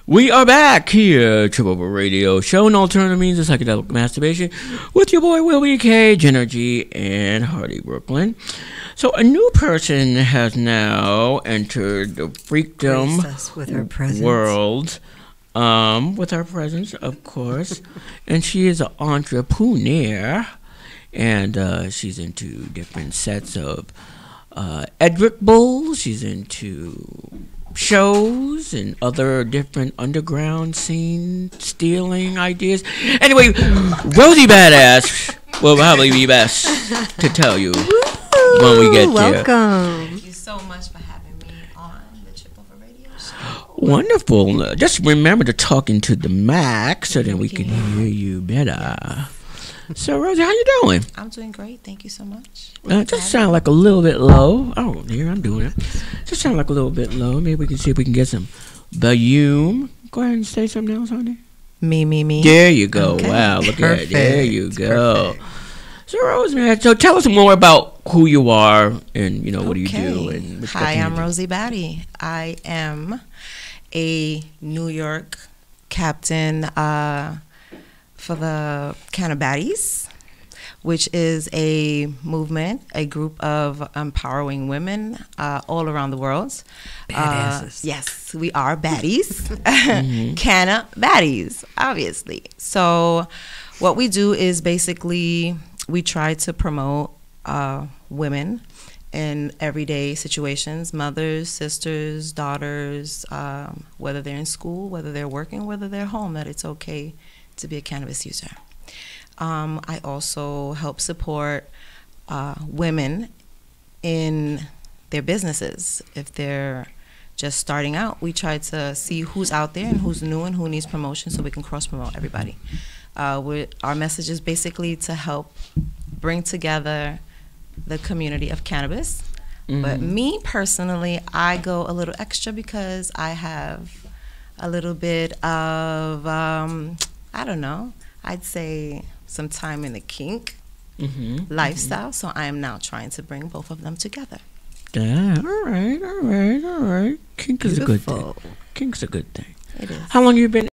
We are back here, Triple Radio Show, and alternative means of psychedelic masturbation with your boy Willie K, Jenner G, and Hardy Brooklyn. So a new person has now entered the freakdom with her presence. world, with her presence, of course, and she is an entrepreneur, and she's into different sets of Edric Bulls. She's into shows and other different underground scene stealing ideas. Anyway, Rosie Badass will probably be best to tell you when we get there. Welcome. Thank you so much for having me on the Chip Over Radio Show. Wonderful. Just remember to talk into the mic so that we can hear you better. So, Rosie, how you doing? I'm doing great. Thank you so much. Just sound like a little bit low. Oh, here, I'm doing it. Just sound like a little bit low. Maybe we can see if we can get some volume. Go ahead and say something else, honey. Me. There you go. Okay. Wow, look at that. There you go. Perfect. So, Rose, man, so tell us more about who you are and, what do you do? And what Hi, stuff I'm you do. Rosie Batty. I am a New York captain for the Cannabaddies, which is a movement, a group of empowering women all around the world. Badasses. Yes, we are baddies. Canna baddies, obviously. So what we do is basically we try to promote women in everyday situations, mothers, sisters, daughters, whether they're in school, whether they're working, whether they're home, that it's okay to be a cannabis user. I also help support women in their businesses. If they're just starting out, we try to see who's out there and who's new and who needs promotion so we can cross-promote everybody. Our message is basically to help bring together the community of cannabis. But me personally, I go a little extra because I have a little bit of, I don't know, I'd say some time in the kink lifestyle. So I am now trying to bring both of them together. Yeah, all right. Kink is a good thing. Kink's a good thing. It is. How long you been?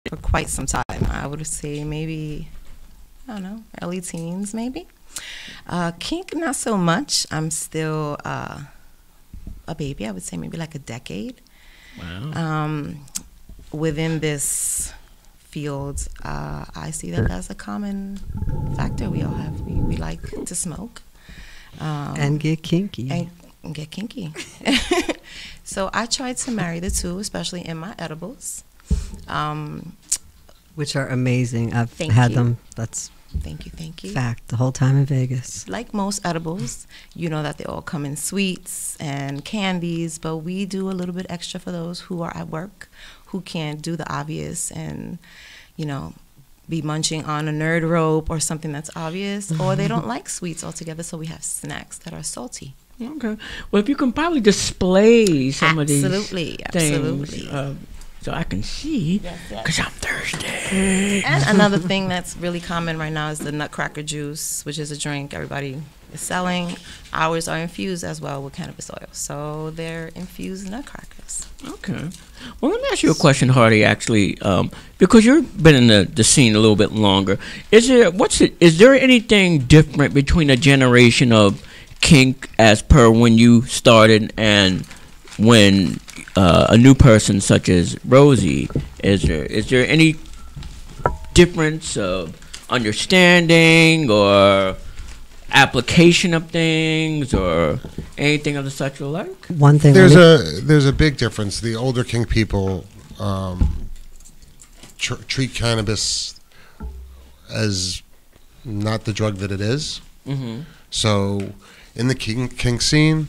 For quite some time. I would say maybe, I don't know, early teens maybe. Kink, not so much. I'm still a baby. I would say maybe like a decade. Wow. Within this field, I see that as a common factor we all have. We like to smoke. And get kinky. And get kinky. So I try to marry the two, especially in my edibles. Which are amazing. I've Thank had you. them. That's Thank you. fact the whole time in Vegas. Like most edibles, you know that they all come in sweets and candies, but we do a little bit extra for those who are at work, who can't do the obvious and, be munching on a nerd rope or something that's obvious, or they don't like sweets altogether, so we have snacks that are salty. Okay. Well, if you can probably display some of these Absolutely. things, so I can see, because I'm thirsty. And another thing that's really common right now is the nutcracker juice, which is a drink everybody is selling. Ours are infused as well with cannabis oil, so they're infused nutcrackers. Okay. Well, let me ask you a question, Hardy, actually, because you've been in the scene a little bit longer. Is there anything different between a generation of kink as per when you started and when a new person such as Rosie, is there any difference of understanding or application of things or anything of the such like? One thing. There's a big difference. The older kink people treat cannabis as not the drug that it is. So in the kink scene,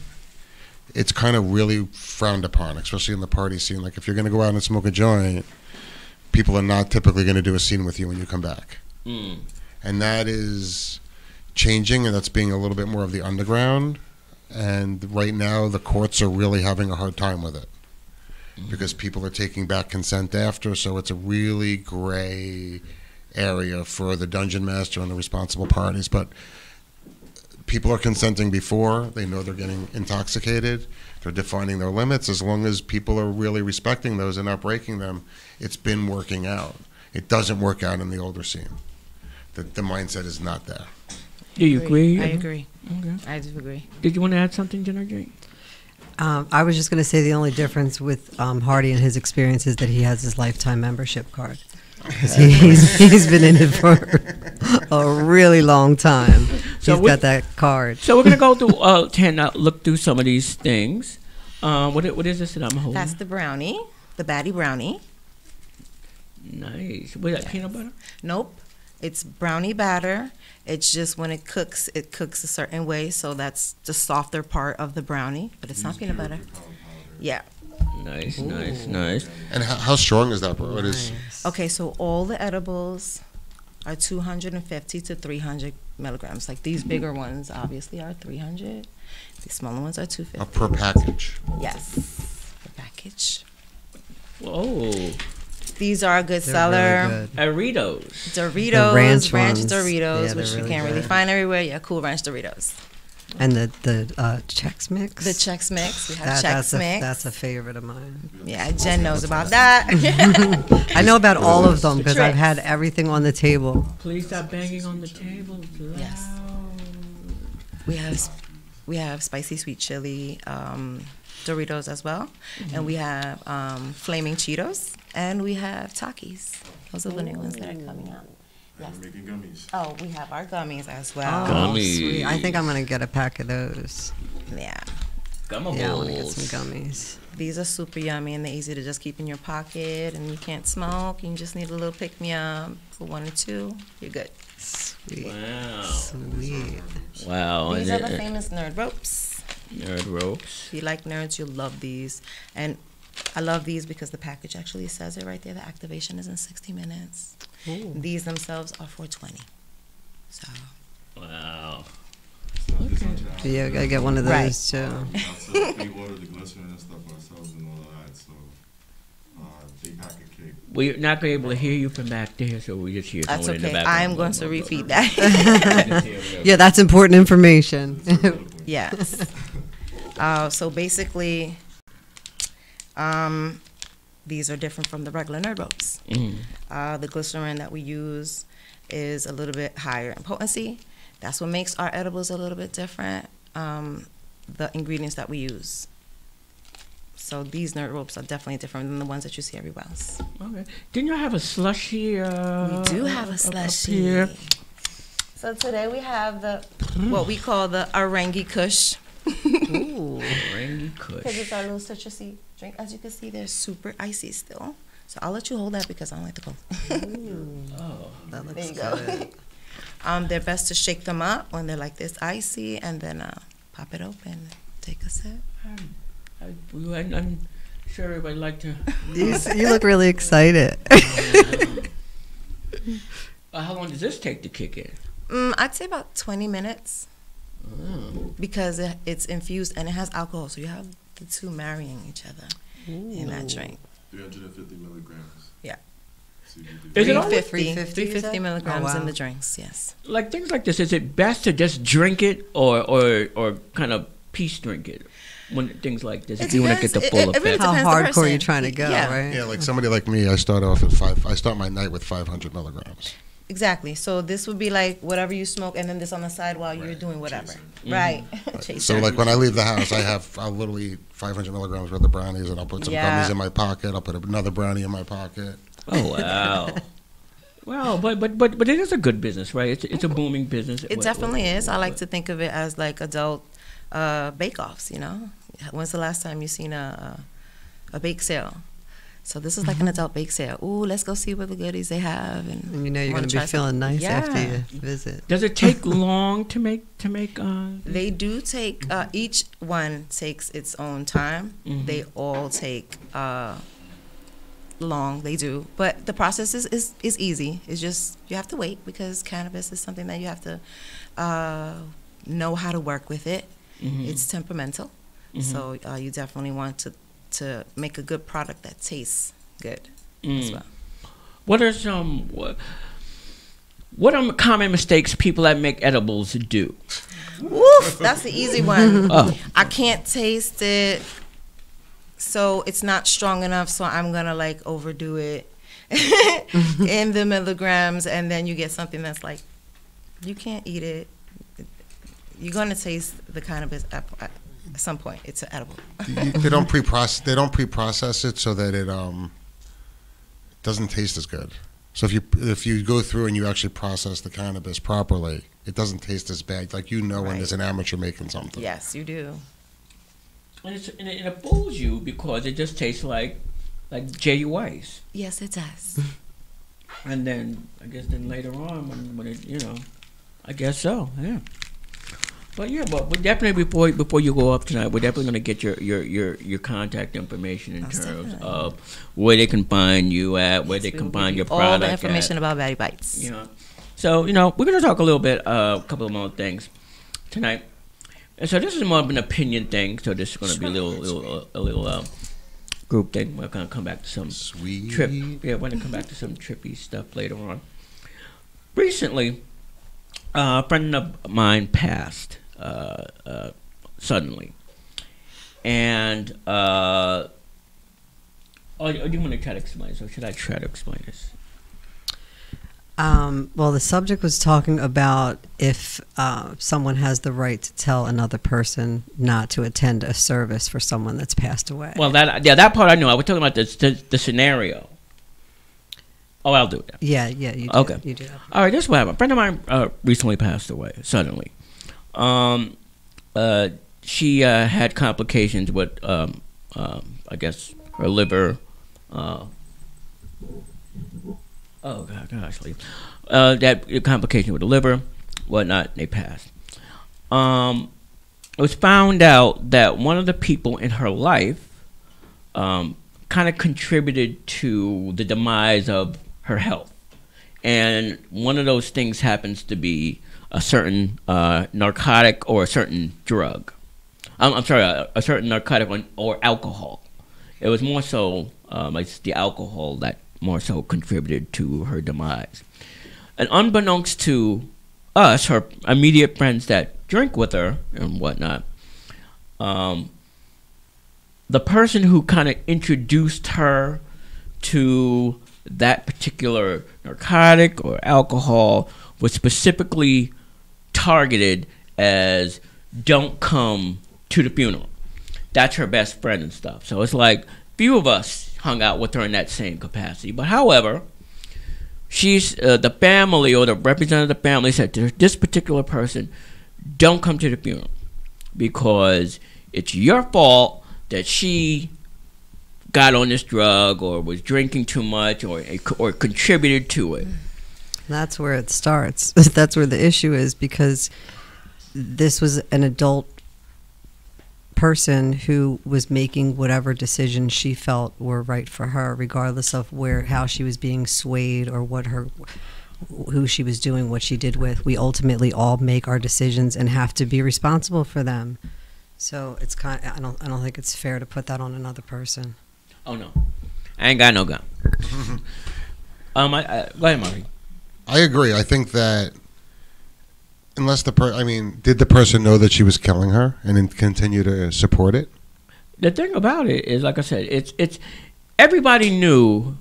it's kind of really frowned upon, especially in the party scene. Like if you're going to go out and smoke a joint, people are not typically going to do a scene with you when you come back. And that is changing, and that's being a little bit more of the underground. And right now, the courts are really having a hard time with it because people are taking back consent after, so it's a really gray area for the dungeon master and the responsible parties. But people are consenting before. They know they're getting intoxicated. They're defining their limits. As long as people are really respecting those and not breaking them, it's been working out. It doesn't work out in the older scene. The mindset is not there. Do you agree? I agree. Okay. I do agree. Did you want to add something, Jenna Jane? I was just going to say the only difference with Hardy and his experience is that he has his lifetime membership card. 'Cause he's been in it for a really long time. So He's got that card. So we're gonna go through look through some of these things. What is this that I'm holding? That's the brownie, the baddie brownie. Nice. Was that peanut butter? Nope, it's brownie batter. It's just when it cooks a certain way, so that's the softer part of the brownie, but it's not peanut butter. Yeah. Nice, nice. And how strong is that, bro? It is. Okay, so all the edibles are 250 to 300 milligrams. Like these bigger ones, obviously, are 300. These smaller ones are 250. Per package. Yes, the package. Whoa. These are a good They're seller. really good. Doritos. Doritos, The ranch ranch ones. Doritos, Yeah, which they're you really can't really good. find everywhere. Yeah, Cool Ranch Doritos. And the Chex Mix. The Chex Mix. We have that's Chex Mix. That's a favorite of mine. Yeah, Jen knows about that. I know about all of them because I've Tricks. had everything on the table. Please stop banging on the table. Yes. We have spicy sweet chili Doritos as well, and we have flaming Cheetos, and we have Takis. Those are the new ones that are coming out. Yes. Making gummies. Oh, we have our gummies as Oh, well. Gummies. sweet. I think I'm going to get a pack of those. Yeah. Gummables. Yeah, I want to get some gummies. These are super yummy and they're easy to just keep in your pocket, and you can't smoke. You just need a little pick me up for 1 or 2. You're good. Sweet. Wow. Sweet. Wow. These and are the it- famous nerd ropes. Nerd ropes. If you like nerds, you'll love these. And I love these because the package actually says it right there. The activation is in 60 minutes. Ooh. These themselves are $4.20. So Wow. Yeah, I got to get one of those Right. too. We ordered the glycerin and stuff ourselves and all of that, so big pack of cake. We're not going to be able to hear you from back there, so we just hear that's someone in the okay. background. I'm going to repeat that. Yeah, that's important information. Yes. So basically, these are different from the regular nerd ropes. The glycerin that we use is a little bit higher in potency. That's what makes our edibles a little bit different. The ingredients that we use. So these nerd ropes are definitely different than the ones that you see everywhere else. Okay. Didn't you have a slushy? We do have a up slushie. here? So today we have what we call the Orangi Kush. Ooh, Rangy Because Kush. it's our little citrusy drink. As you can see, they're super icy still. So I'll let you hold that because I don't like the cold. Oh, That There looks you go. good. They're best to shake them up when they're like this icy, and then pop it open, take a sip. I'm sure everybody like to. You look really excited. How long does this take to kick in? I'd say about 20 minutes Oh. because it's infused and it has alcohol, so you have the two marrying each other in that drink. 350 milligrams. Yeah. CBD. Is it all 350, 350 you said? milligrams Oh, in wow. the drinks, yes. Like things like this, is it best to just drink it or kind of peace drink it when things like this? If you want to get the full It really effect. How depends the hardcore person. you're trying to go, Yeah. right? Yeah, like somebody like me, I start off at 5. I start my night with 500 milligrams. Exactly. So this would be like whatever you smoke, and then this on the side while you're doing whatever. Right. Chaser. So like when I leave the house, I'll literally eat 500 milligrams worth of brownies, and I'll put some Yeah. gummies in my pocket. I'll put another brownie in my pocket. Oh wow. Wow, but it is a good business, right? It's a booming business. It definitely is. I like to think of it as like adult bake-offs, you know? When's the last time you seen a bake sale? So this is like an adult bake sale. Ooh, let's go see what the goodies they have. And you know you're wanna going to be try feeling something. nice after Yeah. you visit. Does it take long to make? They do take, each one takes its own time. Mhm. They all take long, they do. But the process is easy. It's just, you have to wait because cannabis is something that you have to know how to work with it. Mhm. It's temperamental. Mhm. So you definitely want to make a good product that tastes good as well. What are some what are common mistakes people that make edibles do? Woof, that's the easy one. Oh. I can't taste it, so it's not strong enough, so I'm gonna like overdo it in the milligrams, and then you get something that's like, you can't eat it. You're gonna taste the cannabis at some point. It's edible. They don't pre-process. They don't pre-process it so that it doesn't taste as good. So if you go through and you actually process the cannabis properly, it doesn't taste as bad. Like when Right. there's an amateur making something. Yes, you do. And it fools you because it just tastes like JUIs. Yes, it does. And then I guess later on when it I guess so, yeah. But yeah, but we definitely before you go up tonight, we're definitely gonna get your contact information in Most terms definitely. of where they can find you at, where Yes, they we can will find give your you all product the information at, about Batty Bites. So we're gonna talk a little bit, a couple of more things tonight. And so this is more of an opinion thing. So this is gonna be a little group thing. We're gonna come back to some Sweet. we're gonna come back to some trippy stuff later on. Recently, a friend of mine passed suddenly, and do you want to try to explain this, or should I try to explain this? Well, the subject was talking about if someone has the right to tell another person not to attend a service for someone that's passed away. Well, that part I know. I was talking about the scenario. Oh, I'll do it. Yeah, you do. Okay. You do that. All right, this is what happened. A friend of mine recently passed away suddenly. She had complications with, I guess, her liver. That complication with the liver, whatnot. They passed. It was found out that one of the people in her life kind of contributed to the demise of her health. And one of those things happens to be a certain narcotic or a certain drug. I'm sorry, a certain narcotic or alcohol. It was more so like the alcohol that more so contributed to her demise. And unbeknownst to us, her immediate friends that drink with her and whatnot, the person who kind of introduced her to that particular narcotic or alcohol was specifically targeted as don't come to the funeral. That's her best friend and stuff. So it's like few of us hung out with her in that same capacity. But however, she's the family or the representative of the family said to this particular person, don't come to the funeral because it's your fault that she got on this drug or was drinking too much or contributed to it. That's where it starts. That's where the issue is, because this was an adult person who was making whatever decisions she felt were right for her, regardless of how she was being swayed or who she was doing what she did with. We ultimately all make our decisions and have to be responsible for them. So it's I don't think it's fair to put that on another person. Oh no, I ain't got no gun. Go ahead, Marty. I agree. I think that unless did the person know that she was killing her and then continue to support it? The thing about it is, like I said, it's everybody knew.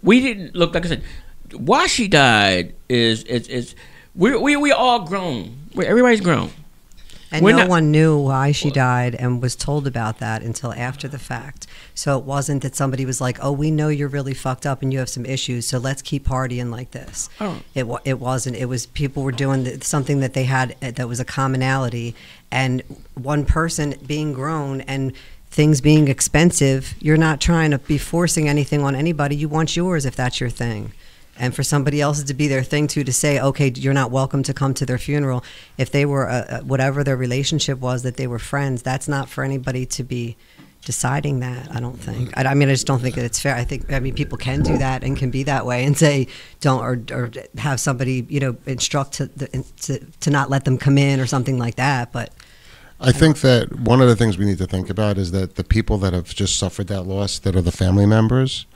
We didn't look, like I said, why she died is we all grown. Everybody's grown. And no one knew why she died and was told about that until after the fact. So it wasn't that somebody was like, oh, we know you're really fucked up and you have some issues, so let's keep partying like this. Oh. It wasn't. It was people were doing something that they had that was a commonality. And one person being grown and things being expensive, you're not trying to be forcing anything on anybody. You want yours if that's your thing. And for somebody else to be their thing to say, okay, you're not welcome to come to their funeral. If they were, whatever their relationship was, that they were friends, that's not for anybody to be deciding that, I don't think. I just don't think that it's fair. People can do that and can be that way and say, don't, or have somebody, instruct to not let them come in or something like that. But I think that one of the things we need to think about is that the people that have just suffered that loss, that are the family members,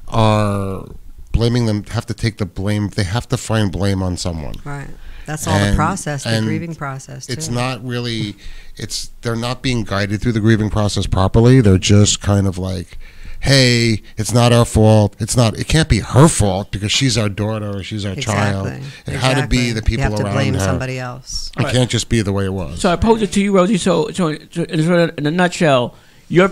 are blaming them, have to take the blame. They have to find blame on someone. Right. That's all the And- process, the and grieving process. It's too. not really, they're not being guided through the grieving process properly. They're just kind of like, hey, it's not our fault. It can't be her fault because she's our daughter or she's our child. It had to be the people you have to around blame her. somebody else. It can't just be the way it was. So I pose it to you, Rosie. So in a nutshell, your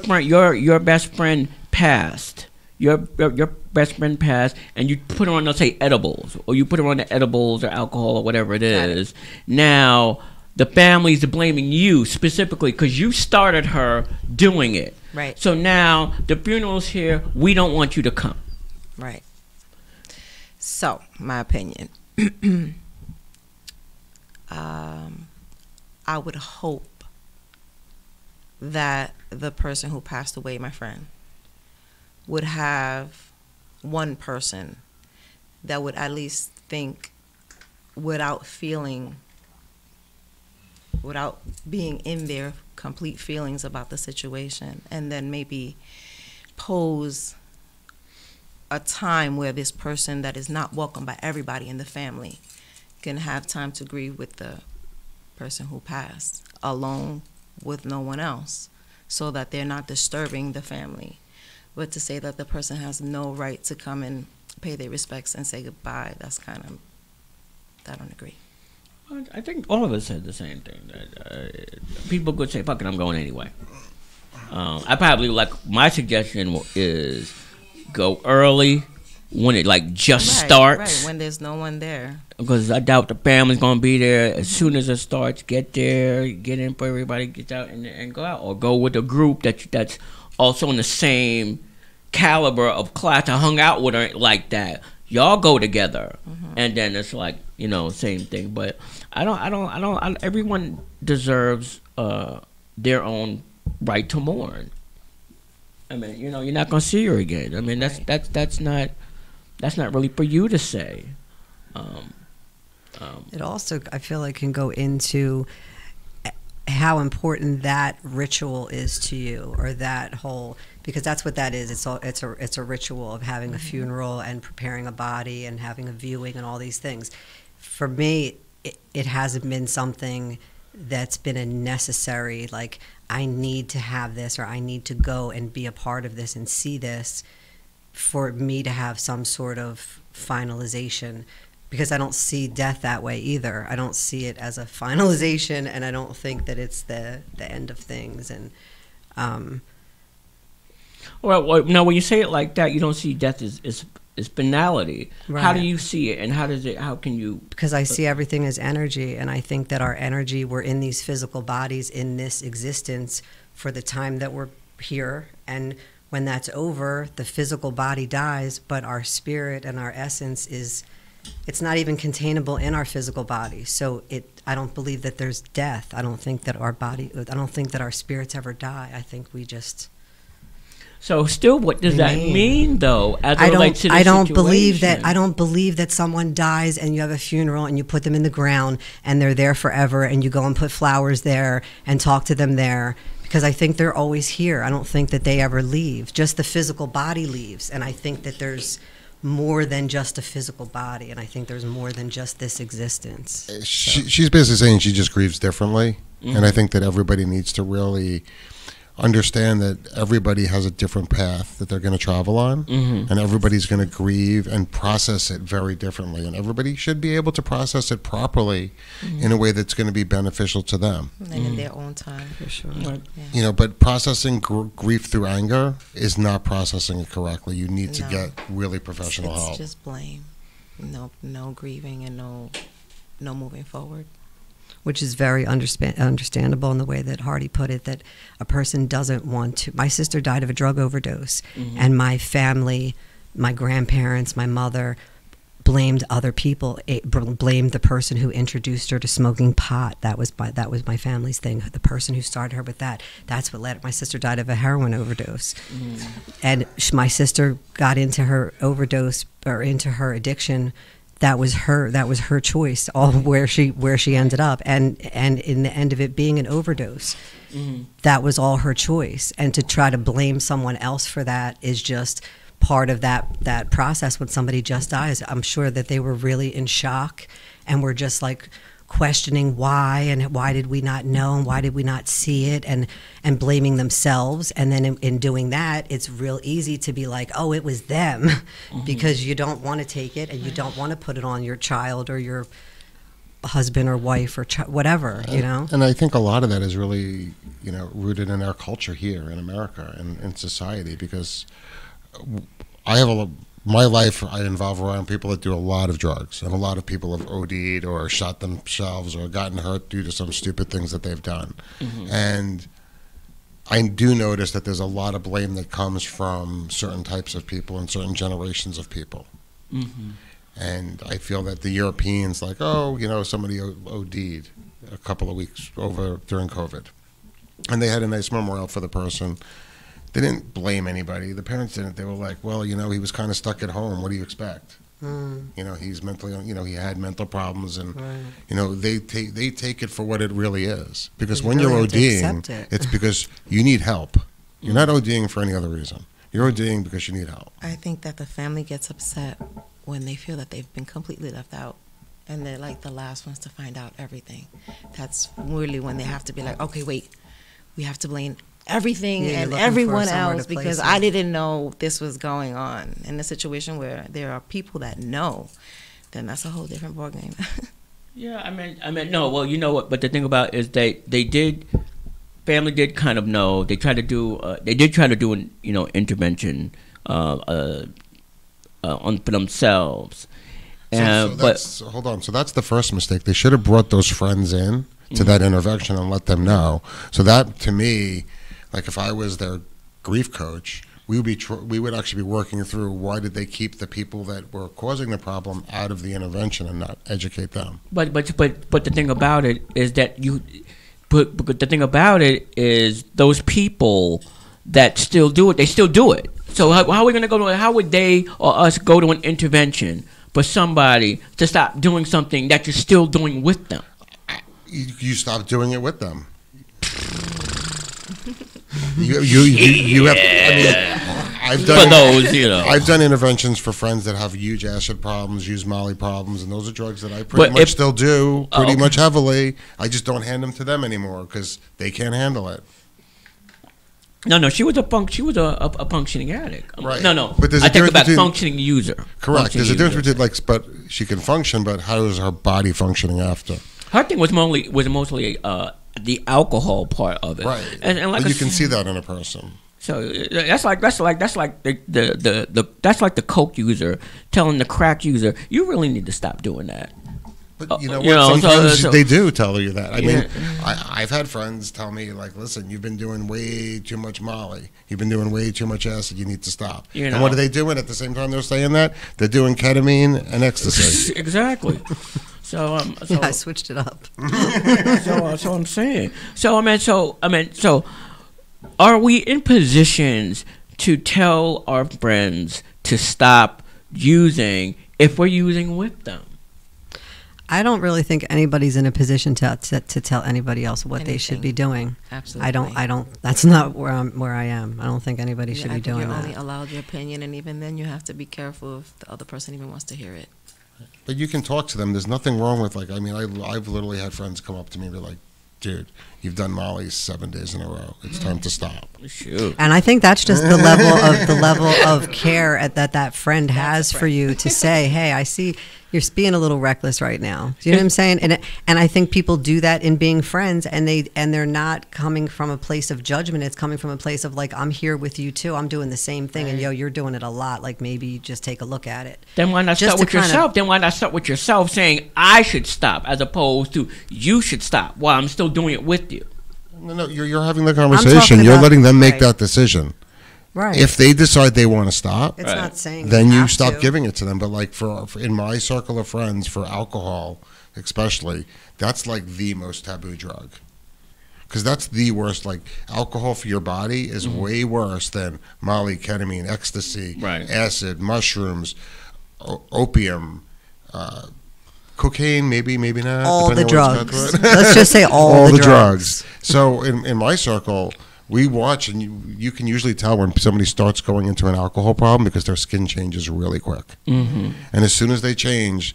best friend passed. Your best friend passed, and you put her on, let's say, edibles, or you put her on the edibles or alcohol or whatever it is. Now the family's blaming you specifically because you started her doing it. Right. So now the funeral's here. We don't want you to come. Right. So, my opinion. I would hope that the person who passed away, my friend, would have one person that would at least think without being in their complete feelings about the situation, and then maybe pose a time where this person that is not welcomed by everybody in the family can have time to grieve with the person who passed alone with no one else, so that they're not disturbing the family. But to say that the person has no right to come and pay their respects and say goodbye, that's kind of, I don't agree. I think all of us said the same thing. That people could say, "Fuck it, I'm going anyway." I probably my suggestion is go early when it just starts. Right, when there's no one there. Because I doubt the family's gonna be there as soon as it starts. Get there, get in for everybody, get out and go out, or go with a group that's also in the same caliber of class. I hung out with her like that. Y'all go together, and then it's same thing. But I don't. Everyone deserves their own right to mourn. I mean, you're not gonna see her again. I mean, that's not really for you to say. It also, I feel like, can go into how important that ritual is to you, or that whole, because that's what that is. It's a ritual of having a funeral and preparing a body and having a viewing and all these things. For me, it hasn't been something that's been a necessary, like, I need to have this, or I need to go and be a part of this and see this, for me to have some sort of finalization. Because I don't see death that way either. I don't see it as a finalization, and I don't think that it's the end of things. And well, now when you say it like that, you don't see death as finality. Right. How do you see it, and how can you? Because I see everything as energy, and I think that our energy, we're in these physical bodies in this existence for the time that we're here, and when that's over, the physical body dies, but our spirit and our essence it's not even containable in our physical body. So I don't believe that there's death. I don't think that our spirits ever die. I think we just. So still, what does that mean, though? As it relates to the I don't situation? believe that someone dies and you have a funeral and you put them in the ground and they're there forever, and you go and put flowers there and talk to them there, because I think they're always here. I don't think that they ever leave. Just the physical body leaves, and I think that there's more than just a physical body, and I think there's more than just this existence. She's basically saying she just grieves differently, and I think that everybody needs to really understand that everybody has a different path that they're going to travel on, and everybody's going to grieve and process it very differently, and everybody should be able to process it properly in a way that's going to be beneficial to them. And in their own time, for sure. Yeah. But processing grief through anger is not processing it correctly. You need to get really professional help. It's just blame. No grieving and no moving forward. Which is very understandable in the way that Hardy put it, that a person doesn't want to. My sister died of a drug overdose, and my family, my grandparents, my mother, blamed other people, blamed the person who introduced her to smoking pot. That was my family's thing. The person who started her with that. That's what led. My sister died of a heroin overdose, and my sister got into her overdose, or into her addiction. That was her choice, all where she ended up, and in the end of it being an overdose, that was all her choice. And to try to blame someone else for that is just part of that process when somebody just dies. I'm sure that they were really in shock, and we're just like questioning why, and why did we not know, and why did we not see it, and blaming themselves. And then in doing that, it's real easy to be like, oh, it was them, because you don't want to take it, and you don't want to put it on your child or your husband or wife or whatever, you know. And I think a lot of that is really, you know, rooted in our culture here in America and in society, because I have my life, I involve around people that do a lot of drugs, and a lot of people have OD'd or shot themselves or gotten hurt due to some stupid things that they've done. And I do notice that there's a lot of blame that comes from certain types of people and certain generations of people. And I feel that the Europeans, like, oh, you know, somebody OD'd a couple of weeks over during COVID, and they had a nice memorial for the person. They didn't blame anybody. The parents didn't. They were like, well, you know, he was kind of stuck at home. What do you expect? You know, he's mentally, you know, he had mental problems, and you know, they take it for what it really is. Because when you're ODing, it's because you need help. You're not ODing for any other reason. You're ODing because you need help. I think that the family gets upset when they feel that they've been completely left out, and they're like the last ones to find out everything. That's really when they have to be like, okay, wait, we have to blame everything and everyone else because I didn't know this was going on. In a situation where there are people that know, then that's a whole different ballgame. Yeah, I mean, no. Well, you know what? But the thing about it is family did kind of know. They tried to do. They did try to do an intervention on for themselves. So hold on. So that's the first mistake. They should have brought those friends in to that intervention and let them know. So that, to me, like if I was their grief coach, we would actually be working through why did they keep the people that were causing the problem out of the intervention and not educate them. But the thing about it is that But the thing about it is those people that still do it, they still do it. So how are we going to go to? How would they or us go to an intervention for somebody to stop doing something that you're still doing with them? You stop doing it with them. You have. I mean, I've done for those, you know. I've done interventions for friends that have huge acid problems, huge Molly problems, and those are drugs that I pretty much still do pretty much heavily. I just don't hand them to them anymore because they can't handle it. No, she was a functioning addict. Right. No. But there's I think about functioning user. Correct. There's a difference between but she can function, but how is her body functioning after? Her thing was mostly the alcohol part of it. Right. And like you can see that in a person. So that's like the coke user telling the crack user, you really need to stop doing that. But you know what? Sometimes they do tell you that. I mean, I've had friends tell me, like, listen, you've been doing way too much Molly. You've been doing way too much acid. You need to stop. And what are they doing at the same time they're saying that? They're doing ketamine and ecstasy. Exactly. So I switched it up. So I'm saying. So are we in positions to tell our friends to stop using if we're using with them? I don't really think anybody's in a position to tell anybody else what they should be doing. Absolutely. I don't. That's not where I am. I don't think anybody should be doing that. You're only allowed your opinion, and even then, you have to be careful if the other person even wants to hear it. But you can talk to them. There's nothing wrong with, like, I mean, I've literally had friends come up to me and be like, dude, you've done Molly 7 days in a row. It's time to stop. Shoot. And I think that's just the level of care that friend has for you to say, hey, I see you're being a little reckless right now. Do you know what I'm saying? And I think people do that in being friends, and they're not coming from a place of judgment. It's coming from a place of like, I'm here with you too. I'm doing the same thing, and you're doing it a lot. Like maybe just take a look at it. Then why not start with yourself? Then why not start with yourself saying I should stop as opposed to you should stop while I'm still doing it with you? No, you're having the conversation. You're letting them make that decision. Right. If they decide they want to stop, it's not saying then you stop giving it to them. But like for in my circle of friends, for alcohol especially, that's like the most taboo drug. Because that's the worst. Like alcohol for your body is way worse than Molly, ketamine, ecstasy, acid, mushrooms, opium, cocaine, maybe not. All the drugs. Let's just say all the drugs. So in my circle, we watch, and you can usually tell when somebody starts going into an alcohol problem because their skin changes really quick. And as soon as they change,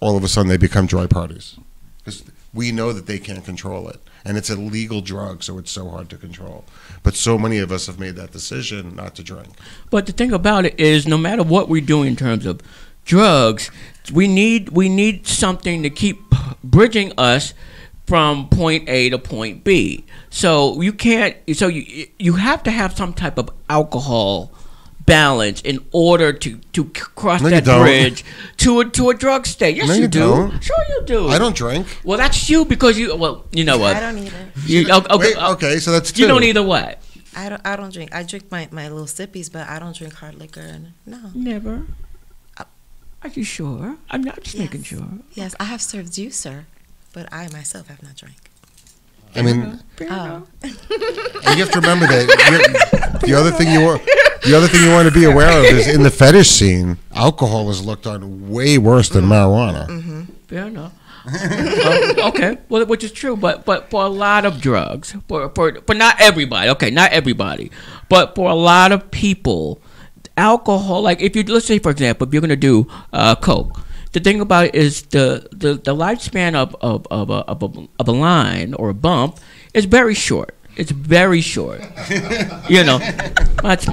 all of a sudden they become dry parties. Because we know that they can't control it. And it's a legal drug, so it's so hard to control. But so many of us have made that decision not to drink. But the thing about it is, no matter what we do in terms of drugs, we need something to keep bridging us from point A to point B. So you can't. So you have to have some type of alcohol balance in order to cross that bridge to a drug state. Yes, you do. Don't. Sure, you do. I don't drink. Well, that's you because you. Well, you know what? I don't either. Okay, so that's two. You don't either what? I don't drink. I drink my little sippies, but I don't drink hard liquor. No. Never. Are you sure? I'm not just making sure. Yes, I have served you, sir, but I myself have not drank. I mean, Oh. you have to remember that the other thing you want to be aware of is in the fetish scene, alcohol is looked on way worse than marijuana. Mm-hmm. Fair enough. Okay, well, which is true, but for a lot of drugs, for not everybody, okay, not everybody, but for a lot of people, alcohol, like if you, let's say for example, if you're gonna do coke, the thing about it is the lifespan of a line or a bump is very short. It's very short. But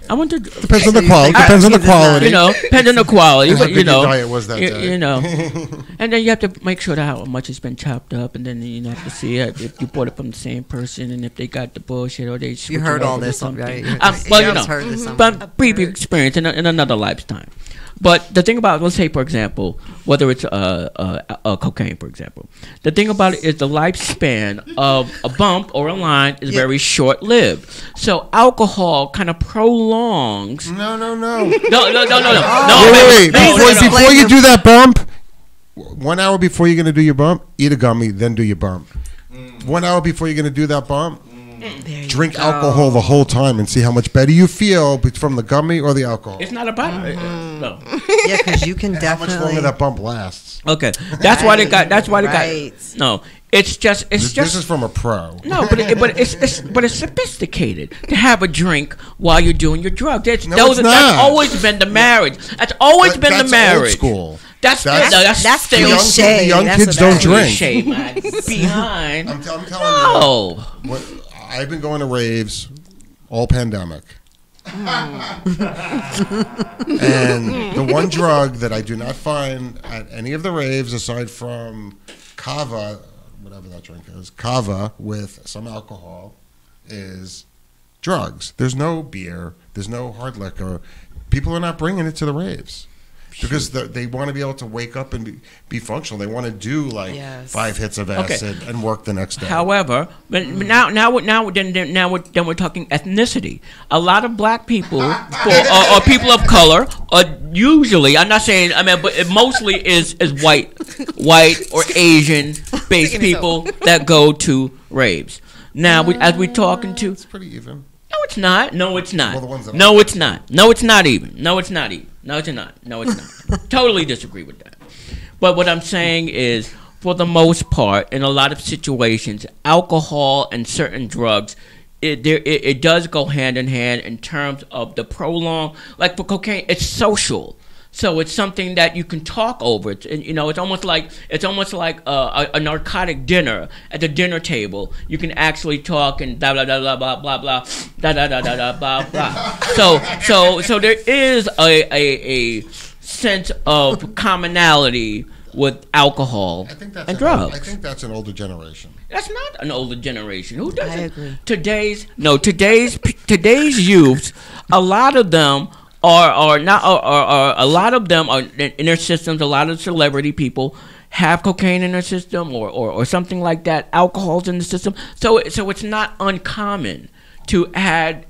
I want to. Depends on the quality. Depends on the quality. Depends on the quality. But Your diet was that day. And then you have to make sure that how much has been chopped up, and then you have to see if you bought it from the same person, and if they got the bullshit or they. You heard all this, something. right? Well, heard this but previous experience in another lifetime. But the thing about, let's say, for example, whether it's cocaine, for example, the thing about it is the lifespan of a bump or a line is very short-lived. So alcohol kind of prolongs. No. No. Wait. Before you do that bump, 1 hour before you're going to do your bump, eat a gummy, then do your bump. 1 hour before you're going to do that bump, drink alcohol the whole time and see how much better you feel from the gummy or the alcohol. It's not about it. No. Yeah, because you can definitely. How much longer that bump lasts? Okay, that's why they got. That's why they Right. got. No, it's just. This is from a pro. No, but it's sophisticated to have a drink while you're doing your drug. That's always been the marriage. That's always been the marriage. Old school. That's cliche. The young That's kids a don't bad drink. Cliche, man. Behind. I'm telling No. you. I've been going to raves all pandemic. And the one drug that I do not find at any of the raves, aside from kava, whatever that drink is, kava with some alcohol, is drugs. There's no beer. There's no hard liquor. People are not bringing it to the raves. Because they want to be able to wake up and be functional. They want to do 5 hits of acid and work the next day. However, but now we're talking ethnicity. A lot of black people or people of color are usually, I'm not saying, but it mostly is white or Asian based people that go to raves. Now, as we're talking to, it's pretty even. No, it's not. No, it's not. Well, the ones that no, it's not. No, it's not even. No, it's not even. No, it's not. No, it's not. Totally disagree with that. But what I'm saying is, for the most part, in a lot of situations, alcohol and certain drugs, it does go hand in hand in terms of the prolonged. Like for cocaine, it's social. So it's something that you can talk over. It's almost like a narcotic dinner at the dinner table. You can actually talk and blah blah blah blah blah blah blah da da da da da blah blah. So there is a sense of commonality with alcohol and drugs. I think that's an older generation. That's not an older generation. Who doesn't? I agree. Today's youths, a lot of them are a lot of them are in their systems. A lot of celebrity people have cocaine in their system or something like that. Alcohol's in the system, so it's not uncommon to add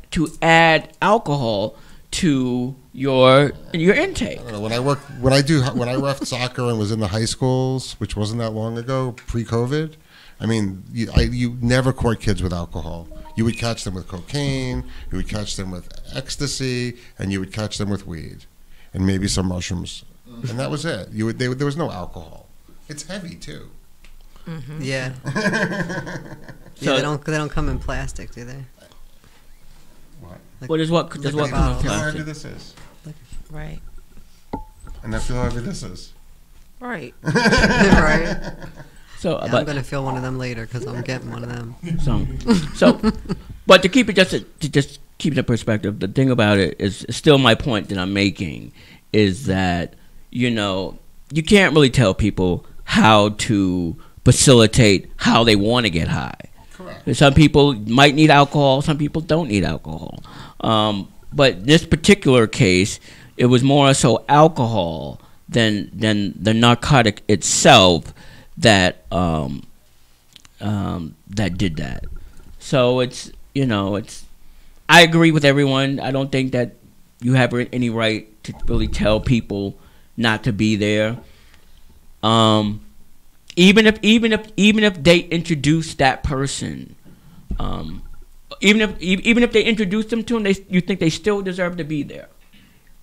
alcohol to your intake. I don't know, when I reffed soccer and was in the high schools, which wasn't that long ago, pre-COVID. I mean, you never caught kids with alcohol. You would catch them with cocaine, you would catch them with ecstasy, and you would catch them with weed, and maybe some mushrooms, and that was it. There was no alcohol. It's heavy too. Mm-hmm. Yeah. So they don't come in plastic, do they? What? What Look comes at in the bottle. Feel how heavy plastic? this is, Right. and now feel how heavy this is. Right. Right. So, Yeah, I'm gonna feel one of them later because I'm getting one of them. so, but to keep it just keep the perspective. The thing about it is still my point that I'm making is that you can't really tell people how to facilitate how they want to get high. Correct. Some people might need alcohol. Some people don't need alcohol. But this particular case, it was more so alcohol than the narcotic itself that that did that. So it's I agree with everyone. I don't think that you have any right to really tell people not to be there. Even if they introduce that person, even if they introduce them to them, you think they still deserve to be there.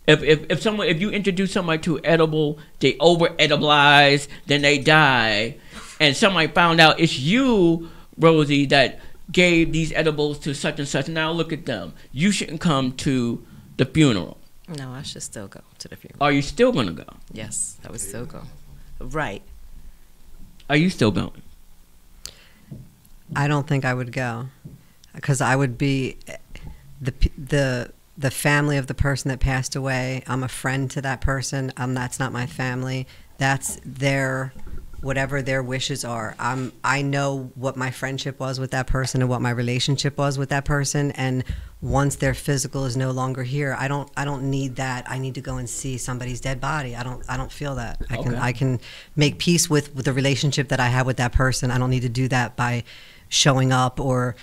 If you introduce somebody to edible, they over edibilize, then they die, and somebody found out it's you, Rosie, that gave these edibles to such and such. Now look at them. You shouldn't come to the funeral. No, I should still go to the funeral. Are you still gonna go? Yes, I would still go. Right. Are you still going? I don't think I would go because I would be the family of the person that passed away. I'm a friend to that person. That's not my family. That's their whatever their wishes are. I know what my friendship was with that person and what my relationship was with that person. And once their physical is no longer here, I don't need that. I need to go and see somebody's dead body. I don't feel that. I can make peace with the relationship that I have with that person. I don't need to do that by showing up or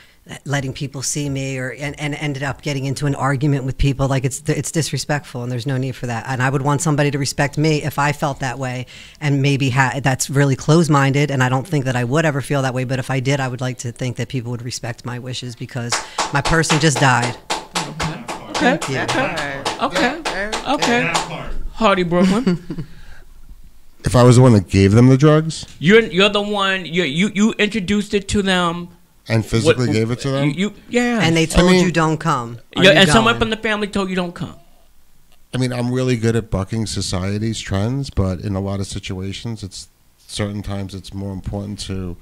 letting people see me and ended up getting into an argument with people. Like it's disrespectful and there's no need for that. And I would want somebody to respect me if I felt that way, and maybe that's really closed-minded, and I don't think that I would ever feel that way, but if I did, I would like to think that people would respect my wishes because my person just died. Okay. Hardy Brooklyn. If I was the one that gave them the drugs You're the one you introduced it to them. and physically gave it to them, Yeah. And they told you don't come. Are Yeah, you and someone going? from the family told you don't come. I mean, I'm really good at bucking society's trends, but in a lot of situations, certain times it's more important to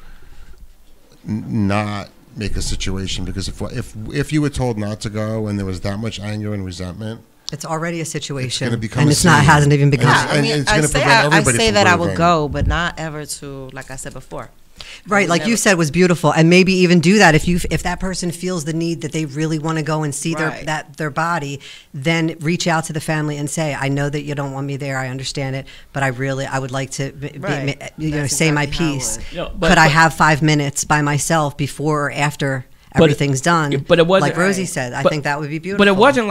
not make a situation, because if you were told not to go and there was that much anger and resentment, It's already a situation, gonna become and a it's not scene. hasn't even begun. And I mean, it's I gonna say prevent I everybody say from that I would breathing. go, but not ever to, like I said before. Right, like you said, was beautiful, and maybe even do that if that person feels the need that they really want to go and see Right. their body, then reach out to the family and say, I know that you don't want me there, I understand it, but I would like to Right. That's say my exactly how I piece. would. Yeah, but- Could I but- have 5 minutes by myself before or after But- everything's done? but it wasn't- like Rosie said. I but- think that would be beautiful. But it wasn't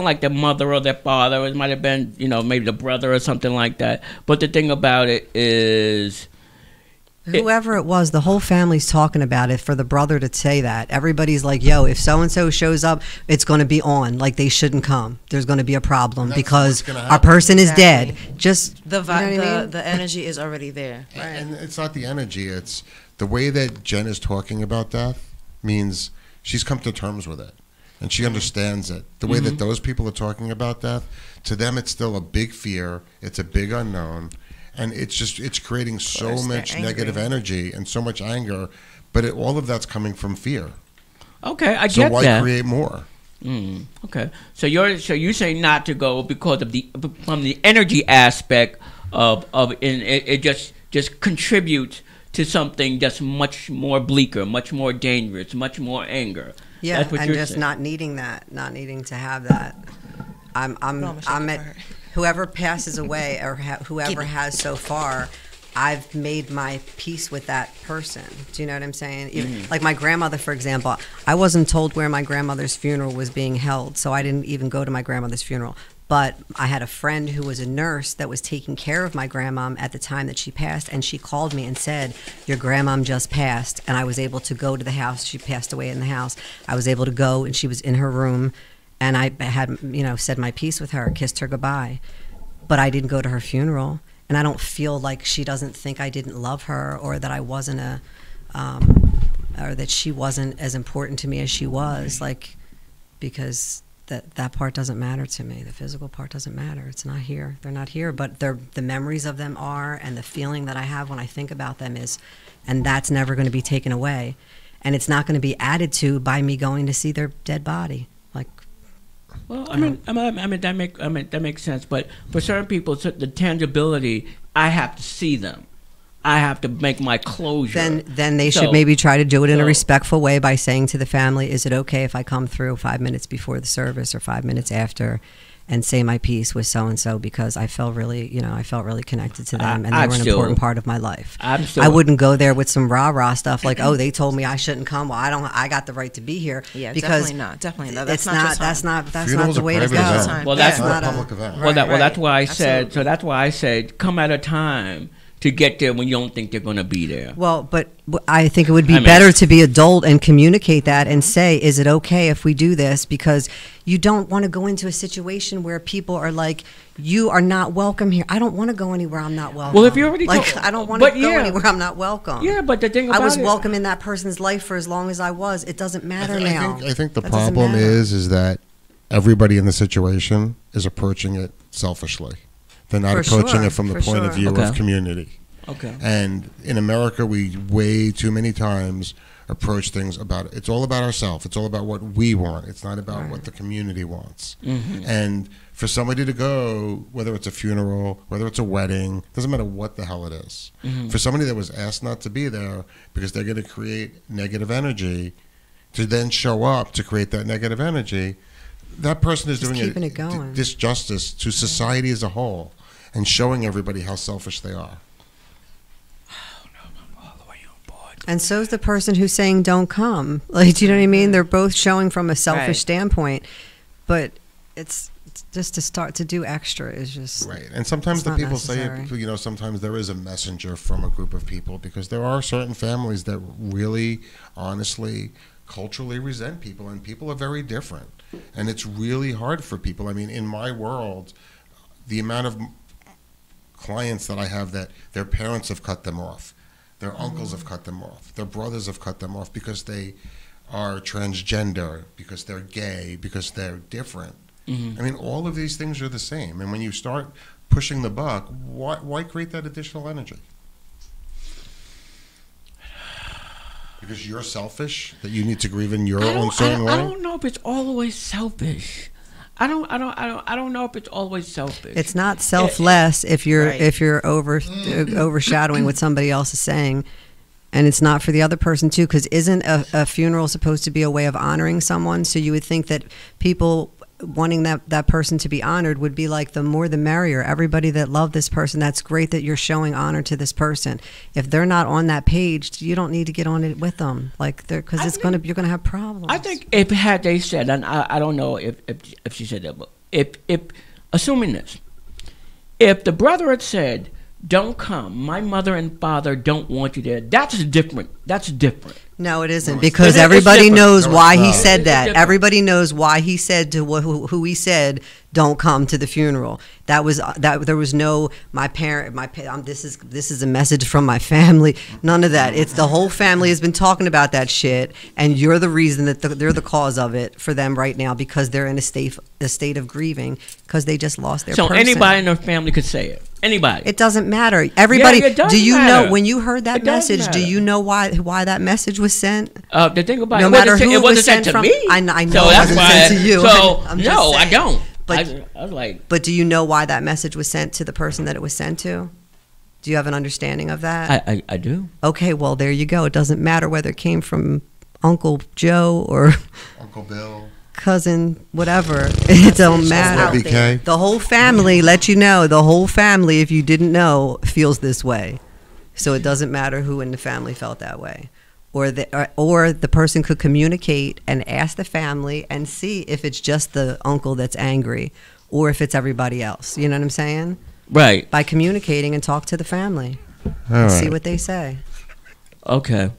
like the mother or the father. It might have been maybe the brother or something like that. But the thing about it is, Whoever it was, the whole family's talking about it. For the brother to say that, everybody's like, yo, if so-and-so shows up, it's going to be on. Like, they shouldn't come. There's going to be a problem That's because what's gonna our happen. person is dead. Exactly. Just, The you know what I mean? the energy is already there. And it's not the energy, it's the way that Jen is talking about death means she's come to terms with it and she understands it. The way that those people are talking about death, to them it's still a big fear, it's a big unknown, and it's creating so course, they're much negative angry. energy and so much anger, but all of that's coming from fear. okay, I So get why that. create more? Okay, so you say not to go because of from the energy aspect of it just contributes to something that's much more bleaker, much more dangerous, much more anger. yeah, That's what and you're just saying. not needing that, not needing to have that. I'm gonna at whoever passes away or whoever has so far. I've made my peace with that person. Do you know what I'm saying? Like my grandmother, for example, I wasn't told where my grandmother's funeral was being held, so I didn't even go to my grandmother's funeral. But I had a friend who was a nurse that was taking care of my grandmom at the time that she passed, and she called me and said, your grandmom just passed. And I was able to go to the house. She passed away in the house. I was able to go, and she was in her room, and I had, said my piece with her, kissed her goodbye. But I didn't go to her funeral, and I don't feel like she doesn't think I didn't love her, or that I wasn't or that she wasn't as important to me as she was, like, because that part doesn't matter to me. The physical part doesn't matter. It's not here. They're not here, but the memories of them are, and the feeling that I have when I think about them is, and that's never going to be taken away, and it's not going to be added to by me going to see their dead body. Like, well, I mean that makes sense. But for certain people, the tangibility, I have to see them. I have to make my closure. Then they should maybe try to do it in a respectful way by saying to the family, is it okay if I come through 5 minutes before the service or 5 minutes after and say my piece with so-and-so, because I felt really, I felt really connected to them, and they were an important part of my life. I wouldn't go there with some rah-rah stuff like, oh, they told me I shouldn't come. Well, I got the right to be here. Yeah, because definitely not. That's not Funeral's the way to a private go. event. Well, that's not a public event. Well, that's why I said. So that's why I said, come at a time to get there when you don't think they're going to be there. Well, but I think it would be better to be adult and communicate that and say, is it okay if we do this? Because you don't want to go into a situation where people are like, you are not welcome here. I don't want to go anywhere I'm not welcome. Well, if you already I don't want to go anywhere I'm not welcome. Yeah, but the thing about I was welcome in that person's life for as long as I was. It doesn't matter now. I think the problem is that everybody in the situation is approaching it selfishly. They're not approaching it from the point of view of community. Okay. And in America, we way too many times approach things about, it's all about ourselves. It's all about what we want. It's not about what the community wants. Mm-hmm. And for somebody to go, whether it's a funeral, whether it's a wedding, doesn't matter what the hell it is. Mm-hmm. For somebody that was asked not to be there because they're going to create negative energy, to then show up to create that negative energy, that person is doing a disjustice to society as a whole and showing everybody how selfish they are. And so's the person who's saying don't come. Like, do you know what I mean? They're both showing from a selfish standpoint, but it's just to start to do extra is just right. And sometimes the people necessary. Say, sometimes there is a messenger from a group of people, because there are certain families that really, honestly, culturally resent people, and people are very different, and it's really hard for people. I mean, in my world, the amount of clients that I have that their parents have cut them off, their uncles have cut them off, their brothers have cut them off because they are transgender, because they're gay, because they're different. Mm-hmm. I mean, all of these things are the same. And when you start pushing the buck, why create that additional energy? Because you're selfish, that you need to grieve in your own certain way? I don't know if it's always selfish. I don't know if it's always selfish. It's not selfless if you're overshadowing what somebody else is saying, and it's not for the other person too. Because isn't a funeral supposed to be a way of honoring someone? So you would think that people wanting that person to be honored would be like, the more the merrier. Everybody that loved this person, that's great that you're showing honor to this person. If they're not on that page, you don't need to get on it with them, like, because you're gonna have problems. I think if had they said, and I don't know if she said that, but if assuming this, if the brother had said, don't come, my mother and father don't want you there, that's different. No, it isn't, because everybody knows why he said that. Everybody knows why he said to who he said, don't come to the funeral. There was no this is a message from my family. None of that. It's the whole family has been talking about that shit, and you're the reason that they're the cause of it for them right now, because they're in a state of grieving because they just lost their person. So anybody in their family could say it. Anybody. It doesn't matter. Everybody. Yeah, it does do you matter. know when you heard that message? Do you know why that message was sent? The thing about no matter who it wasn't sent to me. I know so it wasn't sent to you. So no, I don't. But I was like. But do you know why that message was sent to the person that it was sent to? Do you have an understanding of that? I do. Okay, well there you go. It doesn't matter whether it came from Uncle Joe or Uncle Bill, cousin, whatever. It don't matter. The whole family, let you know. The whole family, if you didn't know, feels this way. So it doesn't matter who in the family felt that way. Or the person could communicate and ask the family and see if it's just the uncle that's angry or if it's everybody else. You know what I'm saying? Right. By communicating and talk to the family. And see what they say. Okay.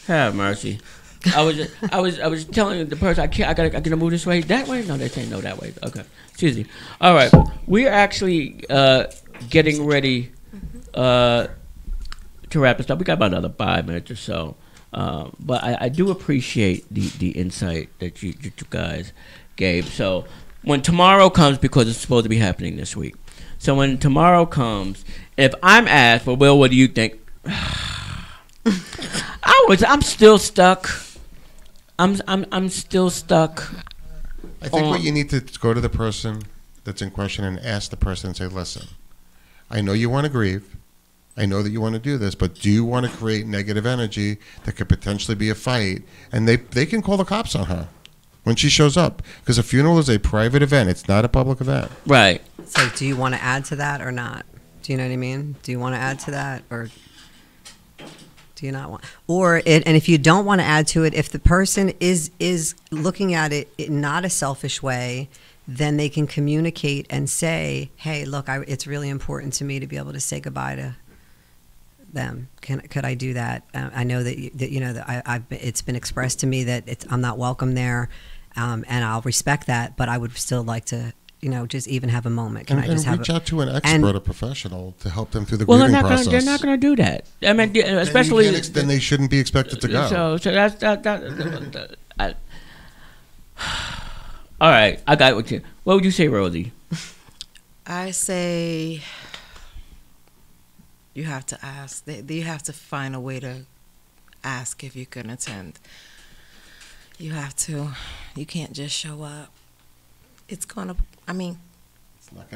Have mercy. I was telling the person I gotta move this way, that way. No, they're saying no, that way. Okay, excuse me. All right, we're actually getting ready to wrap this up. We got about another 5 minutes or so. But I do appreciate the insight that you guys gave. So when tomorrow comes, because it's supposed to be happening this week. So when tomorrow comes, if I'm asked, well, Will, what do you think? I'm still stuck. I'm still stuck. I think what you need to go to the person that's in question and ask the person and say, listen, I know you want to grieve. I know that you want to do this, but do you want to create negative energy that could potentially be a fight? And they can call the cops on her when she shows up, because a funeral is a private event. It's not a public event. Right. So do you want to add to that or not? Do you know what I mean? Do you want to add to that, or do you not want? And if you don't want to add to it, if the person is looking at it in not a selfish way, then they can communicate and say, hey, look, it's really important to me to be able to say goodbye to them. Could I do that? I know that it's been expressed to me that I'm not welcome there, and I'll respect that, but I would still like to, just even have a moment. Can I just reach out to an expert, a professional, to help them through the grieving process? They're not going to do that. I mean, especially then they shouldn't be expected to go. So that's all right. I got what you. What would you say, Rosie? I say you have to ask. You have to find a way to ask if you can attend. You have to. You can't just show up. It's not going to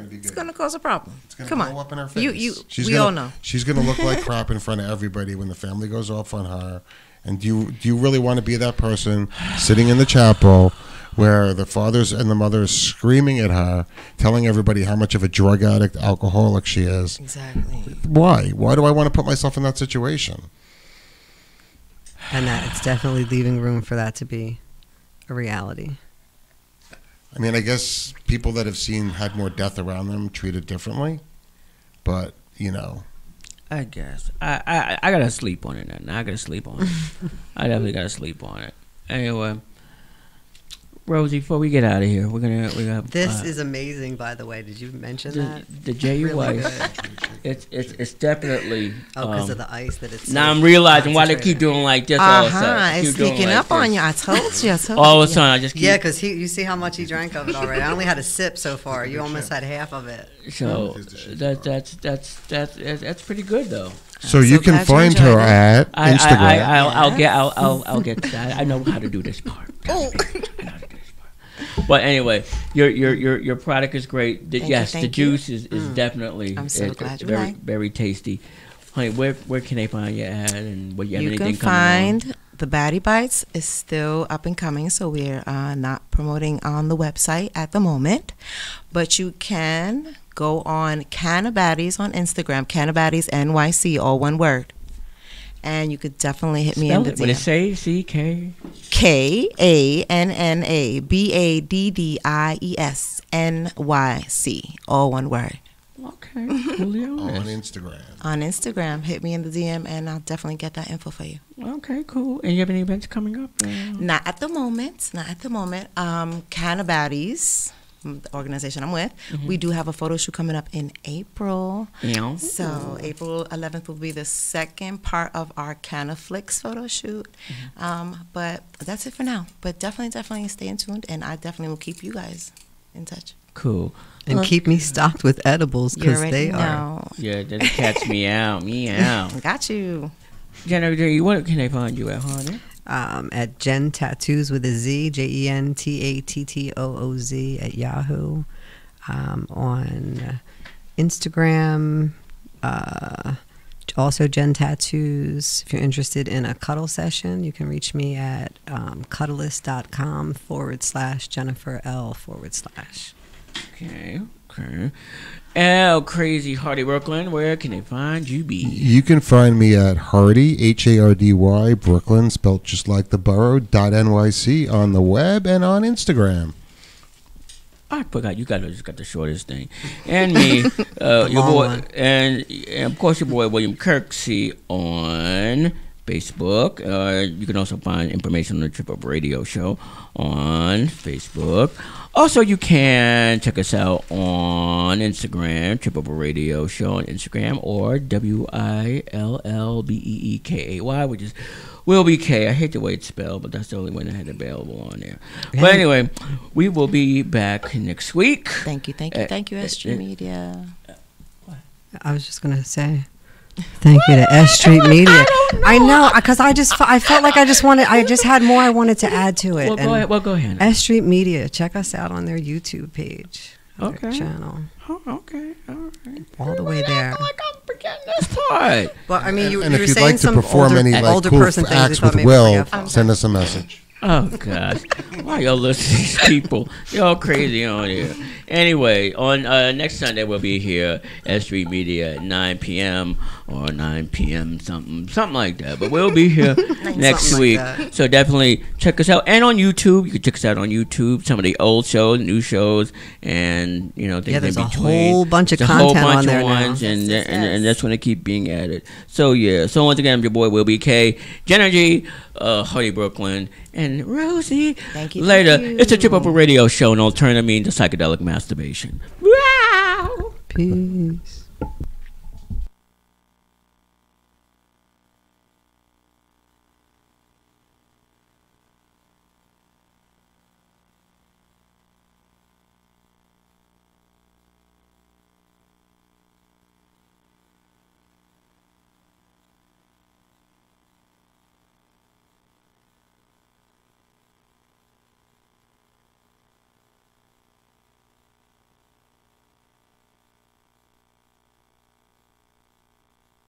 be good. It's going to cause a problem. It's going to blow up in her face. We all know. She's going to look like crap in front of everybody when the family goes off on her. And do you really want to be that person sitting in the chapel where the fathers and the mothers screaming at her, telling everybody how much of a drug addict, alcoholic she is? Exactly. Why? Why do I want to put myself in that situation? And that it's definitely leaving room for that to be a reality. I mean, I guess people that have had more death around them treat it differently, but I guess I gotta sleep on it now. I gotta sleep on it. I definitely gotta sleep on it. Anyway, Rosie, before we get out of here, we got. This is amazing, by the way. Did you mention that? The JUI, Really it's definitely. because of the ice that it's. Now I'm realizing why they keep doing like this all of a sudden. It's sneaking up on you. I told you. All of a sudden, I just keep. Yeah, because you see how much he drank of it already. I only had a sip so far. You almost had half of it. So that's pretty good though. So you can find her at Instagram. I'll get to that. I know how to do this part. I know how to do this part. But anyway, your product is great. The juice is definitely. I'm so glad you very like. Very tasty. Honey, where can they find you at, and what you have You anything can coming find the Baddie Bites is still up and coming, so we're not promoting on the website at the moment, but you can go on Canna Baddies on Instagram, Canna Baddies NYC, all one word. And you could definitely hit me in the DM. What it say? CK? KANNABADDIES NYC, all one word. Okay, coolly on honest. Instagram. On Instagram, hit me in the DM, and I'll definitely get that info for you. Okay, cool. And you have any events coming up? Not at the moment. Canna Baddies, the organization I'm with, we do have a photo shoot coming up in April. Yeah. So April 11th will be the second part of our Canna Flicks photo shoot. But that's it for now. But definitely stay tuned, and I definitely will keep you guys in touch. Cool. And keep me stocked with edibles, because they are. Yeah, that catch me out. Meow. Got you. Jenna, what can they find you at, honey? At Jen Tattoos with a Z, JenTattooz at Yahoo. On Instagram, also Jen Tattoos. If you're interested in a cuddle session, you can reach me at cuddlist.com/Jennifer L. /. Okay. L Crazy Hardy Brooklyn, where can they find you be? You can find me at Hardy, HARDY, Brooklyn, spelled just like the borough, .NYC on the web and on Instagram. I forgot you just got the shortest thing. And me, your boy, and of course your boy William Kirksey on Facebook. You can also find information on the Trip Up Radio Show on Facebook. Also, you can check us out on Instagram, Trip Up Radio Show on Instagram, or WILLBEEKAY, which is Will Be K. I hate the way it's spelled, but that's the only one I had available on there. But anyway, we will be back next week. Thank you, S.STREET Media. I was just gonna say, thank you to S.STREET Media. I know, because I felt like I just had more I wanted to add to it. Well, go ahead. S.STREET Media, check us out on their YouTube page, their channel. Oh, okay, all right. All the way there. I feel like I'm forgetting this part. Well, I mean, you And were if you'd saying like to some perform any older cool person things. acts We thought with maybe Will, forget. send us a message. Oh, gosh. Why y'all listen to these people? Y'all crazy on here. Anyway, on next Sunday, we'll be here at S.STREET Media at 9 p.m. or 9 p.m. something like that. But we'll be here next Something week. like that. So definitely check us out. And on YouTube. You can check us out on YouTube. Some of the old shows, new shows, and, things Yeah, there's in a between. whole bunch of There's a whole content bunch on there of now. ones, and Yes. that's when they keep being added. So, yeah. So, once again, I'm your boy, Will B. K. Genergy, Hardy Brooklyn, and Rosie. Thank you. Later, thank you. it's a Trip Up Radio Show, an alternative means to psychedelic masturbation. Wow! Peace.